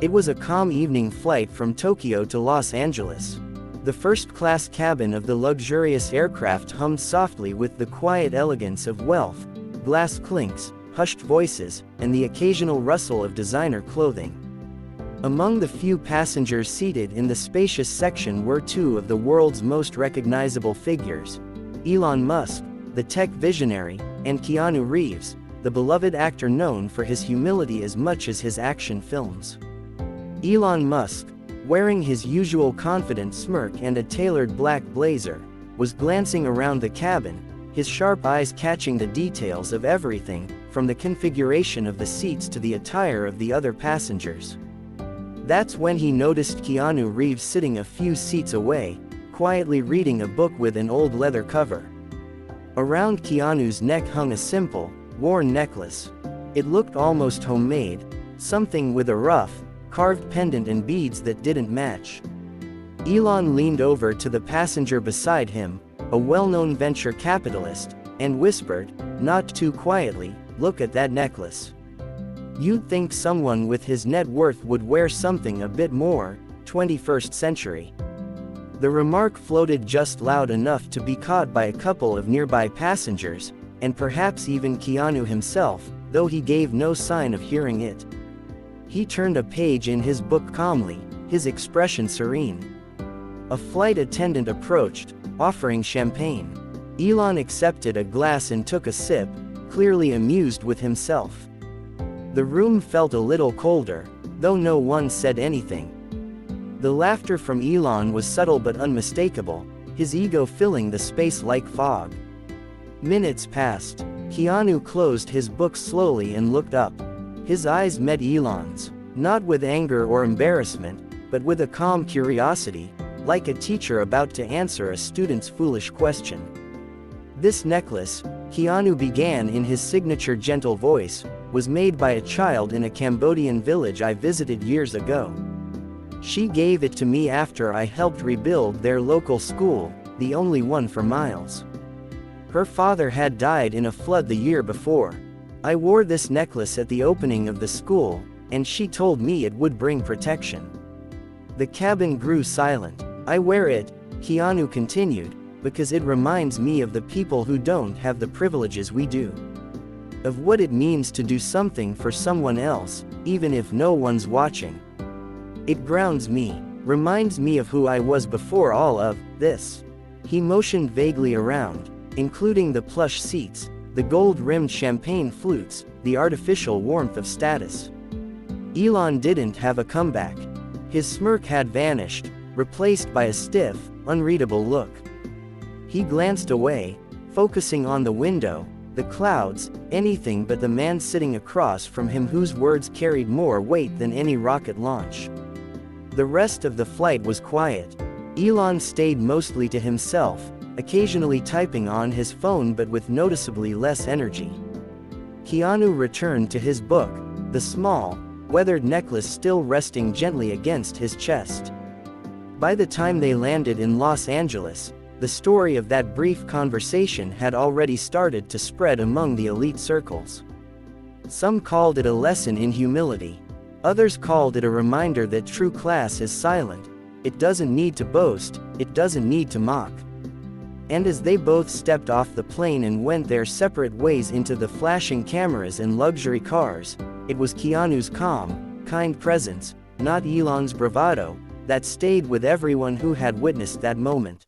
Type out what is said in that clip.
It was a calm evening flight from Tokyo to Los Angeles. The first-class cabin of the luxurious aircraft hummed softly with the quiet elegance of wealth, glass clinks, hushed voices, and the occasional rustle of designer clothing. Among the few passengers seated in the spacious section were two of the world's most recognizable figures: Elon Musk, the tech visionary, and Keanu Reeves, the beloved actor known for his humility as much as his action films. Elon Musk, wearing his usual confident smirk and a tailored black blazer, was glancing around the cabin, his sharp eyes catching the details of everything, from the configuration of the seats to the attire of the other passengers. That's when he noticed Keanu Reeves sitting a few seats away, quietly reading a book with an old leather cover. Around Keanu's neck hung a simple, worn necklace. It looked almost homemade, something with a rough, carved pendant and beads that didn't match. Elon leaned over to the passenger beside him, a well-known venture capitalist, and whispered, not too quietly, "Look at that necklace. You'd think someone with his net worth would wear something a bit more 21st century." The remark floated just loud enough to be caught by a couple of nearby passengers, and perhaps even Keanu himself, though he gave no sign of hearing it. He turned a page in his book calmly, his expression serene. A flight attendant approached, offering champagne. Elon accepted a glass and took a sip, clearly amused with himself. The room felt a little colder, though no one said anything. The laughter from Elon was subtle but unmistakable, his ego filling the space like fog. Minutes passed. Keanu closed his book slowly and looked up. His eyes met Elon's, not with anger or embarrassment, but with a calm curiosity, like a teacher about to answer a student's foolish question. "This necklace," Keanu began in his signature gentle voice, "was made by a child in a Cambodian village I visited years ago. She gave it to me after I helped rebuild their local school, the only one for miles. Her father had died in a flood the year before. I wore this necklace at the opening of the school, and she told me it would bring protection." The cabin grew silent. "I wear it," Keanu continued, "because it reminds me of the people who don't have the privileges we do. Of what it means to do something for someone else, even if no one's watching. It grounds me, reminds me of who I was before all of this." He motioned vaguely around, including the plush seats, the gold-rimmed champagne flutes, the artificial warmth of status. Elon didn't have a comeback. His smirk had vanished, replaced by a stiff, unreadable look. He glanced away, focusing on the window, the clouds, anything but the man sitting across from him whose words carried more weight than any rocket launch. The rest of the flight was quiet. Elon stayed mostly to himself, occasionally typing on his phone but with noticeably less energy. Keanu returned to his book, the small, weathered necklace still resting gently against his chest. By the time they landed in Los Angeles, the story of that brief conversation had already started to spread among the elite circles. Some called it a lesson in humility. Others called it a reminder that true class is silent. It doesn't need to boast, it doesn't need to mock. And as they both stepped off the plane and went their separate ways into the flashing cameras and luxury cars, it was Keanu's calm, kind presence, not Elon's bravado, that stayed with everyone who had witnessed that moment.